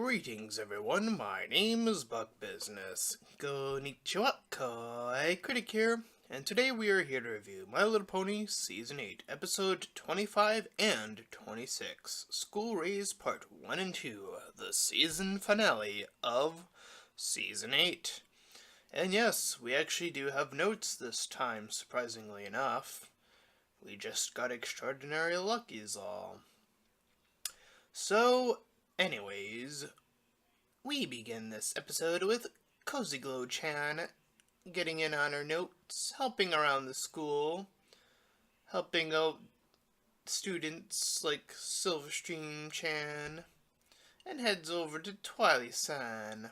Greetings everyone, my name is Buck Business. Konnichiwa, Kawaii Critic here, and today we are here to review My Little Pony Season 8, Episode 25 and 26, School Raze Part 1 and 2, the season finale of Season 8. And yes, we actually do have notes this time, surprisingly enough. We just got extraordinary lucky is all. So, anyways, we begin this episode with Cozy Glow Chan getting in on her notes, helping around the school, helping out students like Silverstream Chan, and heads over to Twilight-san,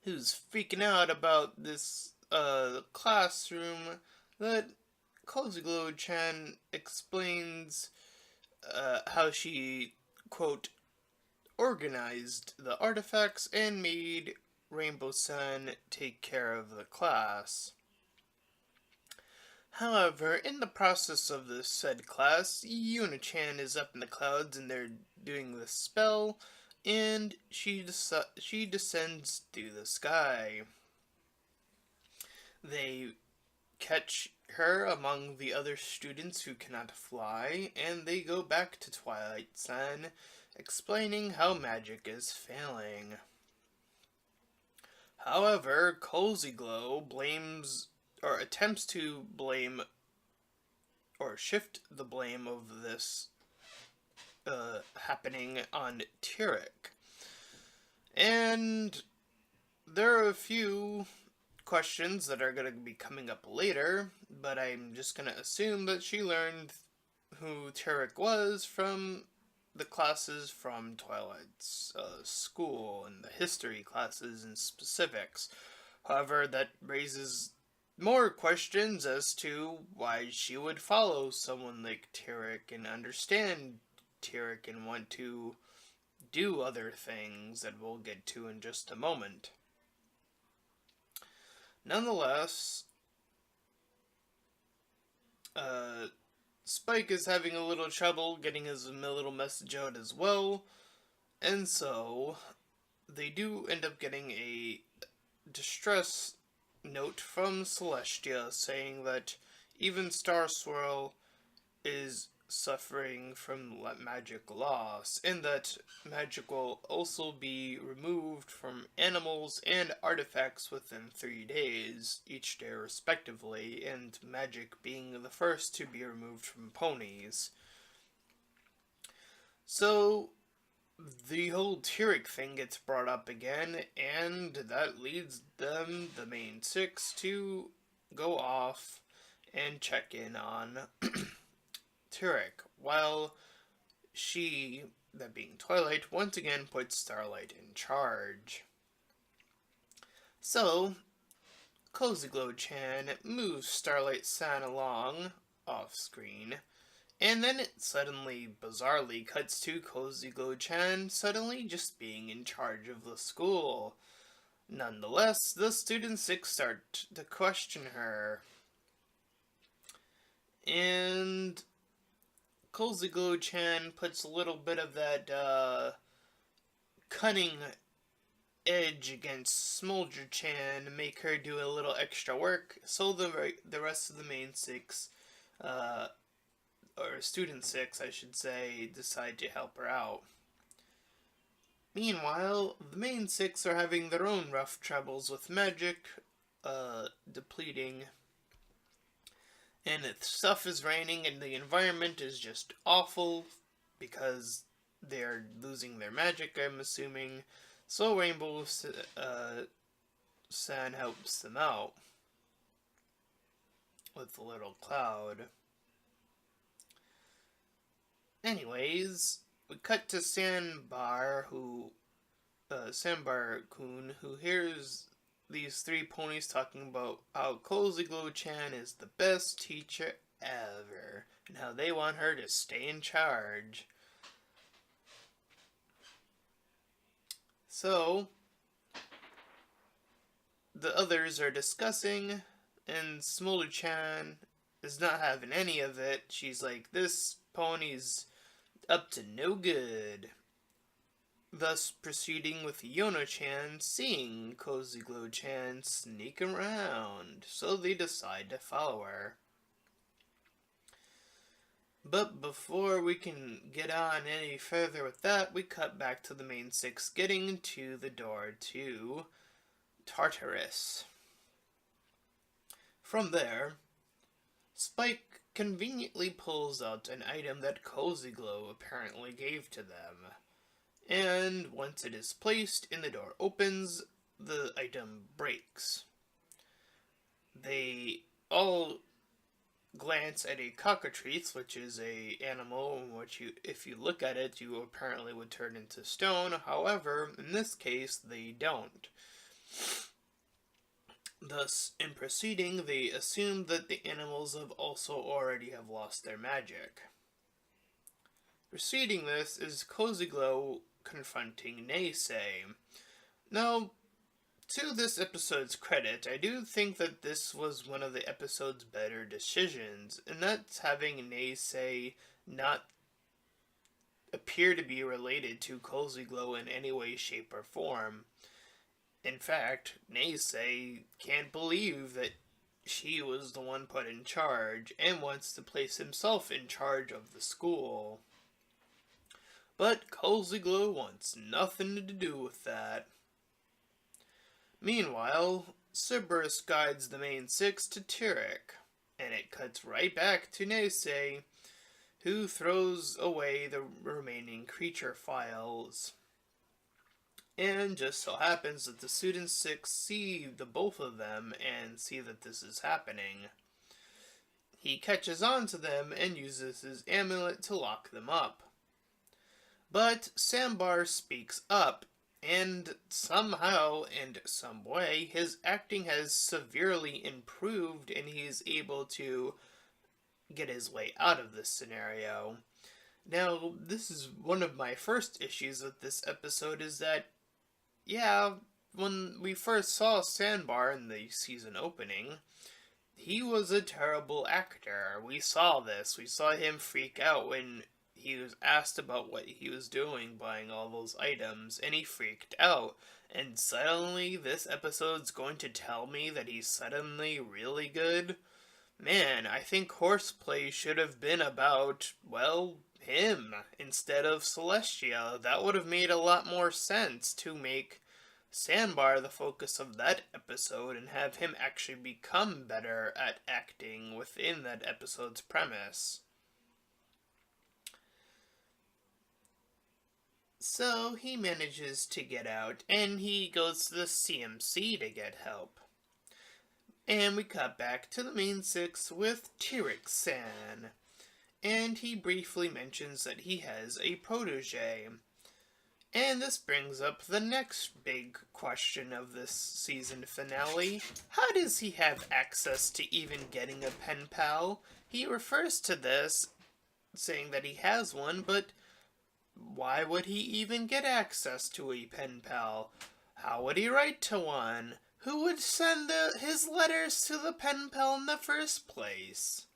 who's freaking out about this classroom that Cozy Glow Chan explains how she, quote, organized the artifacts and made Rainbow Sun take care of the class. However, in the process of this said class, Yuna-chan is up in the clouds and they're doing the spell, and she descends through the sky. They catch her among the other students who cannot fly, and they go back to Twilight-san, explaining how magic is failing. However, Cozy Glow blames, or attempts to blame, or shift the blame of this happening on Tyrek. And there are a few questions that are going to be coming up later, but I'm just going to assume that she learned who Tyrek was from the classes from Twilight's school and the history classes in specifics. However, that raises more questions as to why she would follow someone like Tyrek and understand Tyrek and want to do other things that we'll get to in just a moment. Nonetheless, Spike is having a little trouble getting his little message out as well, and so they do end up getting a distress note from Celestia saying that even Star Swirl is suffering from magic loss, and that magic will also be removed from animals and artifacts within 3 days, each day respectively, and magic being the first to be removed from ponies. So the whole Tyrek thing gets brought up again, and that leads them, the main six, to go off and check in on Tyrek, while she, that being Twilight, once again puts Starlight in charge. So, Cozy Glow Chan moves Starlight-san along, off-screen, and then it suddenly, bizarrely, cuts to Cozy Glow Chan suddenly just being in charge of the school. Nonetheless, the student six start to question her. And Cozy Glow Chan puts a little bit of that cunning edge against Smolder Chan to make her do a little extra work, so the rest of the main six, or student six I should say, decide to help her out. Meanwhile, the main six are having their own rough troubles with magic depleting, and if stuff is raining and the environment is just awful because they're losing their magic, I'm assuming. So Rainbow San helps them out with the little cloud. Anyways, we cut to Sambar-kun, who hears these three ponies talking about how Cozy Glow Chan is the best teacher ever, and how they want her to stay in charge. So, the others are discussing, and Smolder Chan is not having any of it. She's like, this pony's up to no good. thus proceeding with Yono-chan seeing Cozy Glow-chan sneak around, so they decide to follow her. But before we can get on any further with that, we cut back to the main six getting to the door to Tartarus. From there, Spike conveniently pulls out an item that Cozy Glow apparently gave to them. And once it is placed and the door opens, the item breaks. They all glance at a cockatrice, which is a animal in which if you look at it, you apparently would turn into stone. However, in this case, they don't. Thus, in proceeding, they assume that the animals have also already have lost their magic. Preceding this is Cozy Glow confronting Naysay. Now, to this episode's credit, I do think that this was one of the episode's better decisions, and that's having Naysay not appear to be related to Cozy Glow in any way, shape, or form. In fact, Naysay can't believe that she was the one put in charge, and wants to place himself in charge of the school. But Cozy Glow wants nothing to do with that. Meanwhile, Cerberus guides the main six to Tyrek, and it cuts right back to Naysay, who throws away the remaining creature files. And just so happens that the student six see the both of them and see that this is happening. He catches on to them and uses his amulet to lock them up. But Sambar speaks up, and somehow, in some way, his acting has severely improved and he's able to get his way out of this scenario. Now, this is one of my first issues with this episode, is that, yeah, when we first saw Sandbar in the season opening, he was a terrible actor. We saw this. We saw him freak out when he was asked about what he was doing, buying all those items, and he freaked out. And suddenly, this episode's going to tell me that he's suddenly really good? Man, I think Horseplay should have been about, well, him, instead of Celestia. That would have made a lot more sense to make Sandbar the focus of that episode and have him actually become better at acting within that episode's premise. So he manages to get out, and he goes to the CMC to get help. And we cut back to the main six with Tyrek-san, and he briefly mentions that he has a protege. And this brings up the next big question of this season finale. How does he have access to even getting a pen pal? He refers to this, saying that he has one, but why would he even get access to a pen pal? How would he write to one? Who would send his letters to the pen pal in the first place?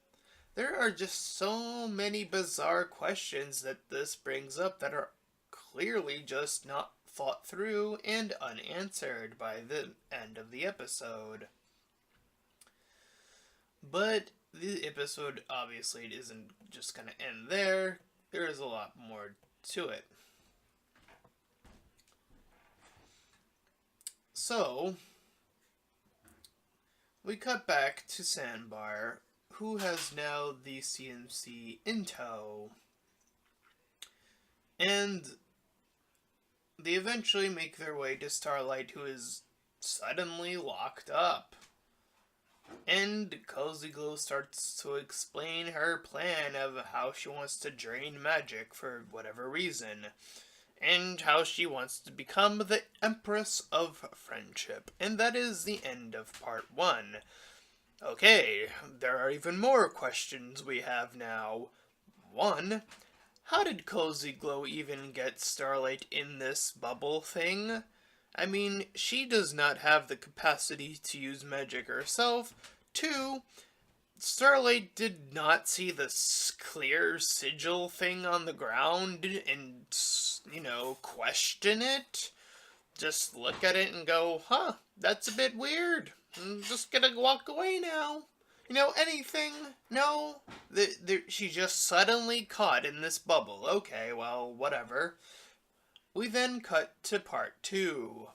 There are just so many bizarre questions that this brings up that are clearly just not thought through and unanswered by the end of the episode. But the episode obviously isn't just going to end there. There is a lot more to it. So, we cut back to Sandbar, who has now the CMC in tow. And they eventually make their way to Starlight, who is suddenly locked up. And Cozy Glow starts to explain her plan of how she wants to drain magic for whatever reason, and how she wants to become the Empress of Friendship. And that is the end of part 1. Okay, there are even more questions we have now. 1. How did Cozy Glow even get Starlight in this bubble thing? I mean, she does not have the capacity to use magic herself. 2. Starlight did not see this clear sigil thing on the ground and, question it. Just look at it and go, huh, that's a bit weird. I'm just gonna walk away now. Anything? No? She just suddenly caught in this bubble. Okay, well, whatever. We then cut to part 2.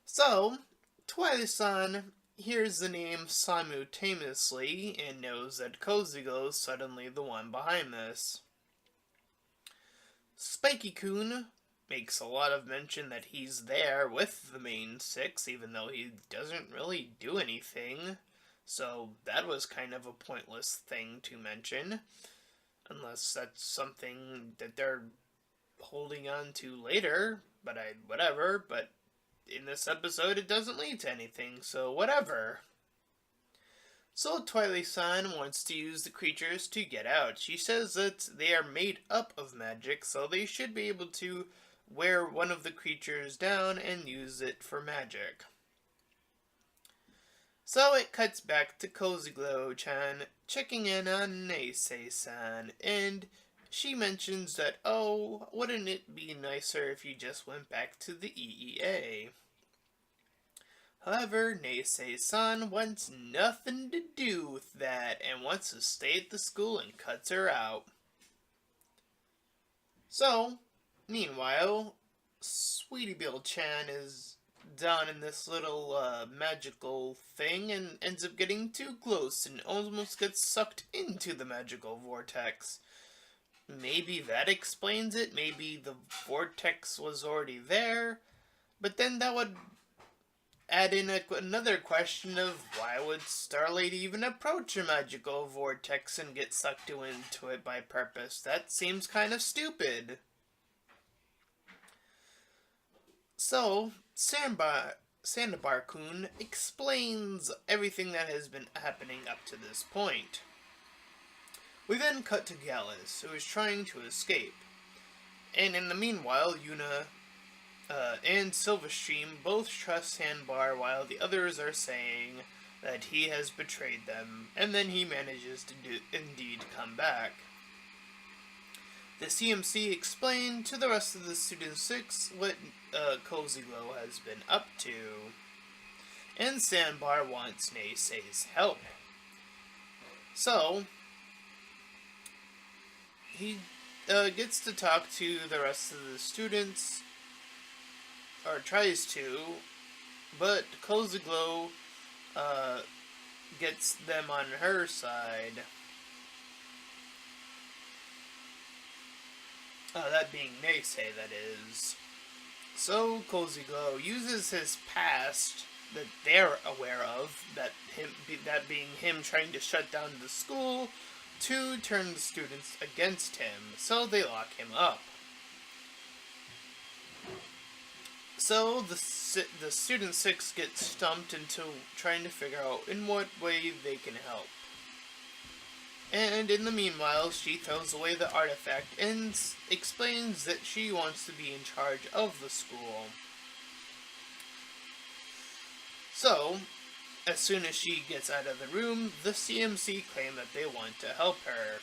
So, Twilight-san hears the name simultaneously and knows that Kozugo is suddenly the one behind this. Spiky-kun makes a lot of mention that he's there with the main 6, even though he doesn't really do anything. So that was kind of a pointless thing to mention. Unless that's something that they're holding on to later. But whatever. But in this episode, it doesn't lead to anything, so whatever. So Twilight-san wants to use the creatures to get out. She says that they are made up of magic, so they should be able to wear one of the creatures down and use it for magic. So it cuts back to Kozugo-chan checking in on Neisei-san, and she mentions that, oh, wouldn't it be nicer if you just went back to the EEA? However, Neisei-san wants nothing to do with that and wants to stay at the school and cuts her out. So, meanwhile, Sweetie Bill-chan is down in this little magical thing and ends up getting too close and almost gets sucked into the magical vortex. Maybe that explains it. Maybe the vortex was already there. But then that would add in another question of why would Starlight even approach a magical vortex and get sucked into it by purpose? That seems kind of stupid. So, Sandabar-kun explains everything that has been happening up to this point. We then cut to Gallus, who is trying to escape. And in the meanwhile, Yuna and Silverstream both trust Sandbar while the others are saying that he has betrayed them, and then he manages to indeed come back. The CMC explained to the rest of the Student 6 what Kozugo has been up to, and Sandbar wants Neisei's help. So, he gets to talk to the rest of the students, or tries to, but Kozugo gets them on her side. That being Neisei, that is. So Kozugo uses his past that they're aware of, that being him trying to shut down the school, to turn the students against him, so they lock him up. So the Student 6 gets stumped into trying to figure out in what way they can help. And in the meanwhile, she throws away the artifact and explains that she wants to be in charge of the school. So, as soon as she gets out of the room, the CMC claim that they want to help her.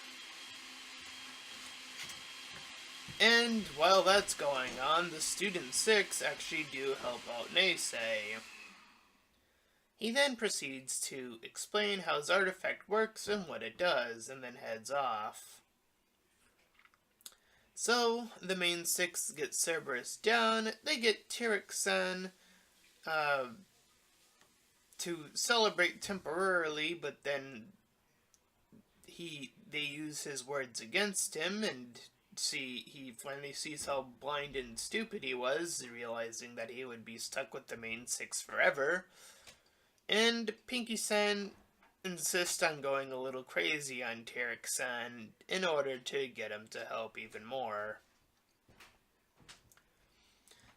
And while that's going on, the Student 6 actually do help out Neisei. He then proceeds to explain how his artifact works and what it does, and then heads off. So, the main 6 get Cerberus down, they get Tyrek-san to celebrate temporarily, but then they use his words against him, and he finally sees how blind and stupid he was, realizing that he would be stuck with the main 6 forever. And Pinky-san insists on going a little crazy on Tyrek-san in order to get him to help even more.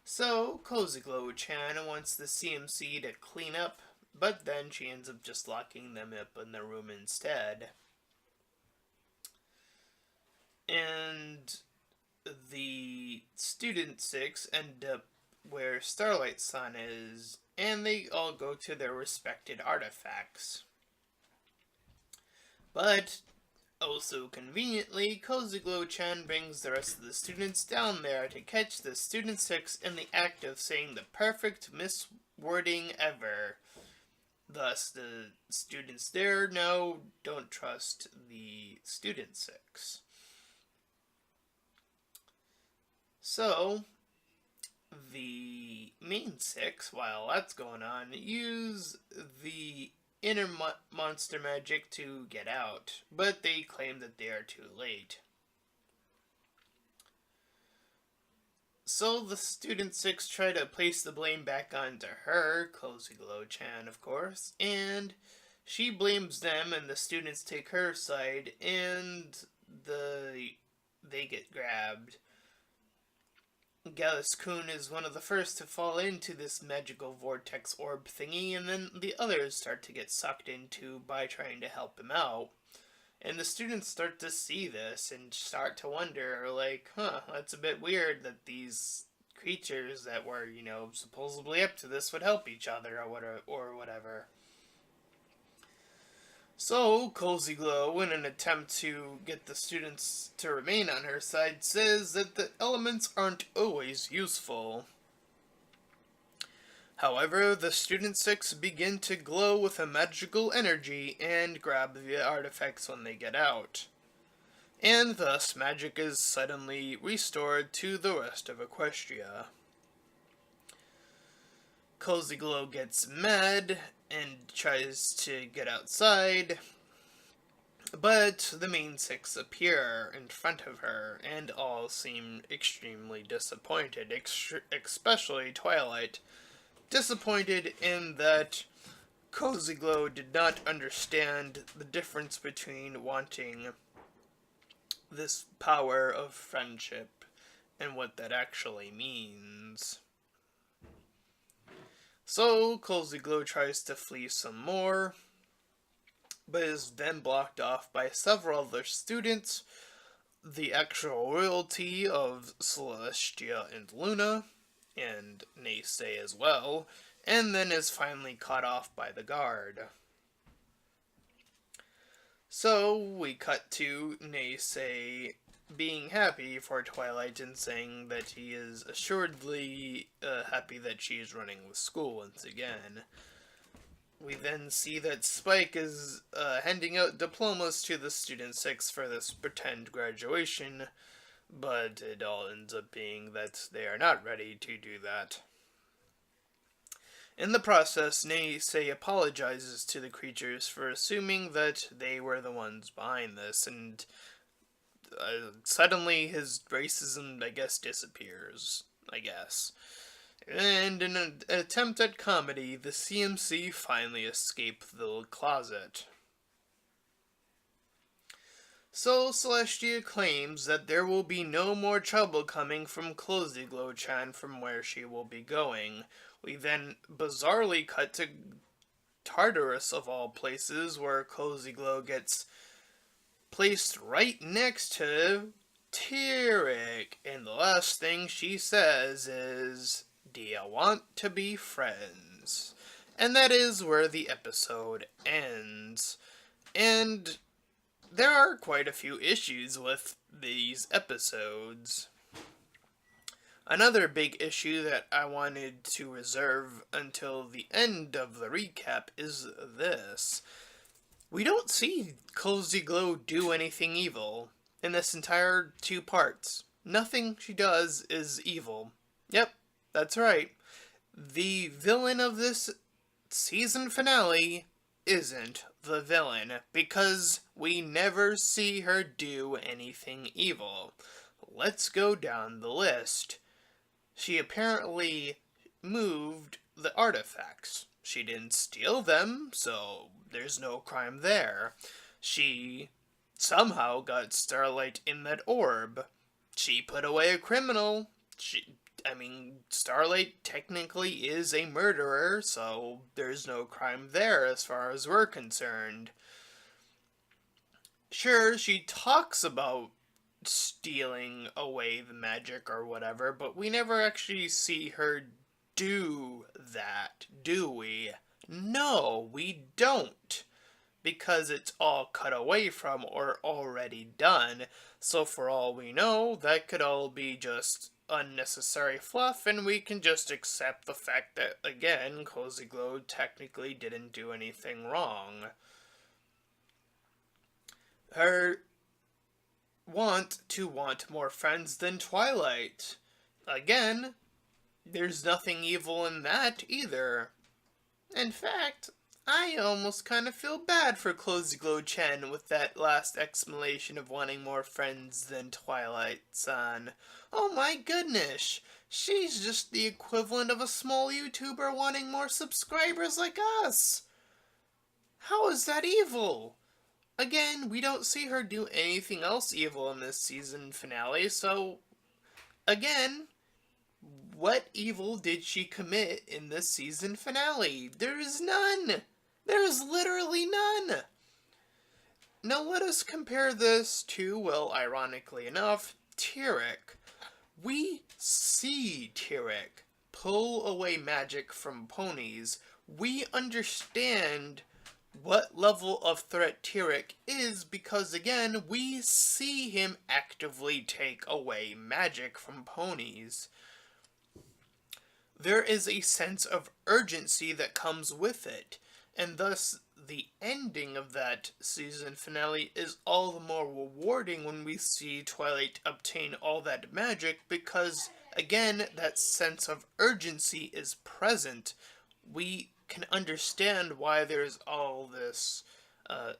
So, Kozugo-chan wants the CMC to clean up, but then she ends up just locking them up in the room instead. And the Student 6 end up where Starlight-san is, and they all go to their respected artifacts. But also conveniently, Cozy Glow Chan brings the rest of the students down there to catch the Student 6 in the act of saying the perfect miswording ever. Thus, the students there now don't trust the Student 6. So, the main 6, while that's going on, use the inner monster magic to get out, but they claim that they are too late. So the Student 6 try to place the blame back onto her, Cozy Glow Chan of course, and she blames them and the students take her side and they get grabbed. Gallus-kun is one of the first to fall into this magical vortex orb thingy, and then the others start to get sucked into by trying to help him out. And the students start to see this and start to wonder, like, that's a bit weird that these creatures that were, supposedly up to this would help each other or whatever. So, Cozy Glow, in an attempt to get the students to remain on her side, says that the elements aren't always useful. However, the Student 6 begin to glow with a magical energy and grab the artifacts when they get out. And thus, magic is suddenly restored to the rest of Equestria. Cozy Glow gets mad and tries to get outside, but the main 6 appear in front of her, and all seem extremely disappointed, especially Twilight. Disappointed in that Cozy Glow did not understand the difference between wanting this power of friendship and what that actually means. So, Cozy Glow tries to flee some more, but is then blocked off by several other students, the actual royalty of Celestia and Luna, and Nace as well, and then is finally cut off by the guard. So, we cut to Nace being happy for Twilight and saying that he is assuredly happy that she is running with school once again. We then see that Spike is handing out diplomas to the Student 6 for this pretend graduation, but it all ends up being that they are not ready to do that. In the process, Nace apologizes to the creatures for assuming that they were the ones behind this, and suddenly his racism, disappears, And in an attempt at comedy, the CMC finally escape the closet. So Celestia claims that there will be no more trouble coming from Cozy Glow Chan from where she will be going. We then bizarrely cut to Tartarus of all places, where Cozy Glow gets placed right next to Tyrek, and the last thing she says is, "Do you want to be friends?" And that is where the episode ends. And there are quite a few issues with these episodes. Another big issue that I wanted to reserve until the end of the recap is this. We don't see Cozy Glow do anything evil in this entire 2 parts. Nothing she does is evil. Yep, that's right. The villain of this season finale isn't the villain, because we never see her do anything evil. Let's go down the list. She apparently moved the artifacts. She didn't steal them, so there's no crime there. She somehow got Starlight in that orb. She put away a criminal. Starlight technically is a murderer, so there's no crime there as far as we're concerned. Sure, she talks about stealing away the magic or whatever, but we never actually see her do that, do we? No, we don't. because it's all cut away from or already done. So for all we know, that could all be just unnecessary fluff, and we can just accept the fact that, again, Cozy Glow technically didn't do anything wrong. Her want more friends than Twilight. Again, there's nothing evil in that either. In fact, I almost kind of feel bad for Cozy Glow Chen with that last explanation of wanting more friends than Twilight-san. Oh my goodness! She's just the equivalent of a small YouTuber wanting more subscribers like us! How is that evil? Again, we don't see her do anything else evil in this season finale, so again, what evil did she commit in this season finale? There is none! There is literally none! Now let us compare this to, well, ironically enough, Tyrek. We see Tyrek pull away magic from ponies. We understand what level of threat Tyrek is because, again, we see him actively take away magic from ponies. There is a sense of urgency that comes with it, and thus the ending of that season finale is all the more rewarding when we see Twilight obtain all that magic because, again, that sense of urgency is present. We can understand why there's all this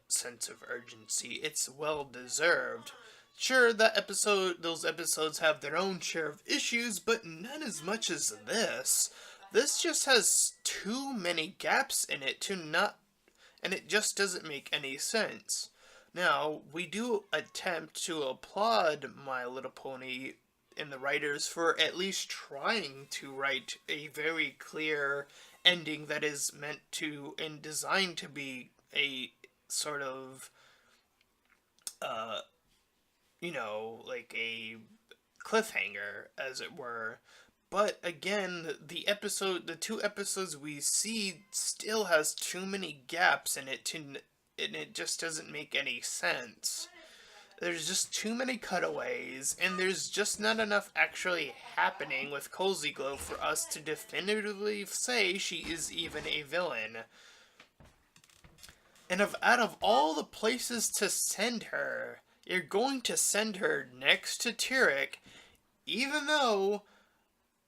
sense of urgency. It's well deserved. Sure, those episodes have their own share of issues, but none as much as this. This just has too many gaps in it and it just doesn't make any sense. Now, we do attempt to applaud My Little Pony and the writers for at least trying to write a very clear ending that is meant to and designed to be a sort of like a cliffhanger, as it were. But again, the two episodes we see still has too many gaps in it and it just doesn't make any sense. There's just too many cutaways, and there's just not enough actually happening with Cozy Glow for us to definitively say she is even a villain. And out of all the places to send her, you're going to send her next to Tyrek, even though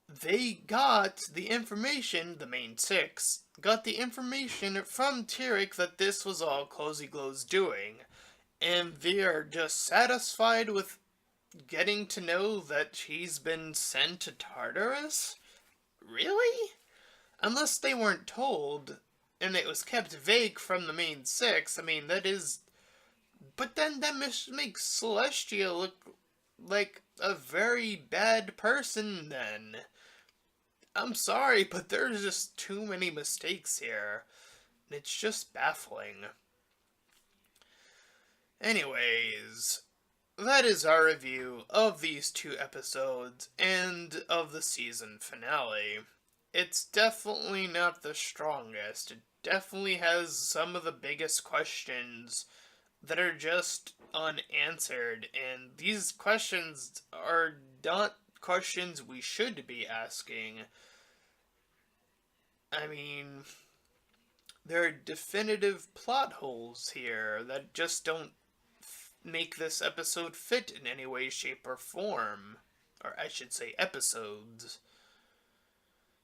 they got the information, the main six, got the information from Tyrek that this was all Cozy Glow's doing. And they are just satisfied with getting to know that he's been sent to Tartarus? Really? Unless they weren't told, and it was kept vague from the main six, I mean, that is... But then that makes Celestia look like a very bad person then. I'm sorry, but there's just too many mistakes here. It's just baffling. Anyways, that is our review of these two episodes and of the season finale. It's definitely not the strongest. It definitely has some of the biggest questions that are just unanswered, and these questions are not questions we should be asking. I mean, there are definitive plot holes here that just don't make this episode fit in any way, shape, or form. Or I should say episodes.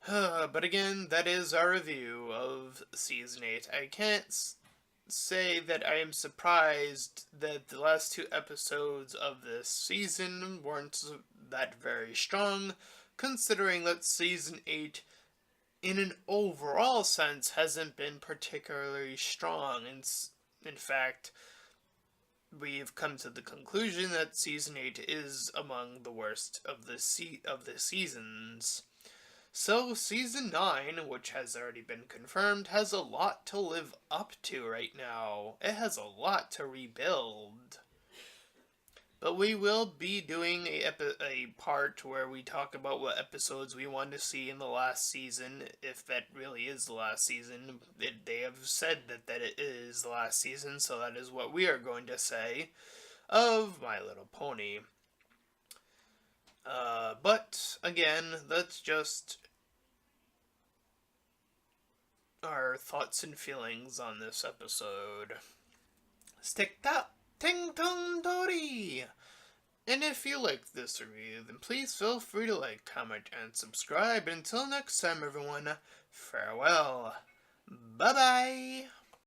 But again, that is our review of Season 8. I can't say that I am surprised that the last two episodes of this season weren't that very strong, considering that Season 8, in an overall sense, hasn't been particularly strong. In fact, we've come to the conclusion that Season 8 is among the worst of the seasons. So, Season 9, which has already been confirmed, has a lot to live up to right now. It has a lot to rebuild. But we will be doing a part where we talk about what episodes we want to see in the last season, if that really is the last season. They have said that it is the last season, so that is what we are going to say of My Little Pony. But again, that's just our thoughts and feelings on this episode. Stick that ting tong tori! And if you like this review, then please feel free to like, comment, and subscribe. Until next time, everyone, farewell. Bye-bye!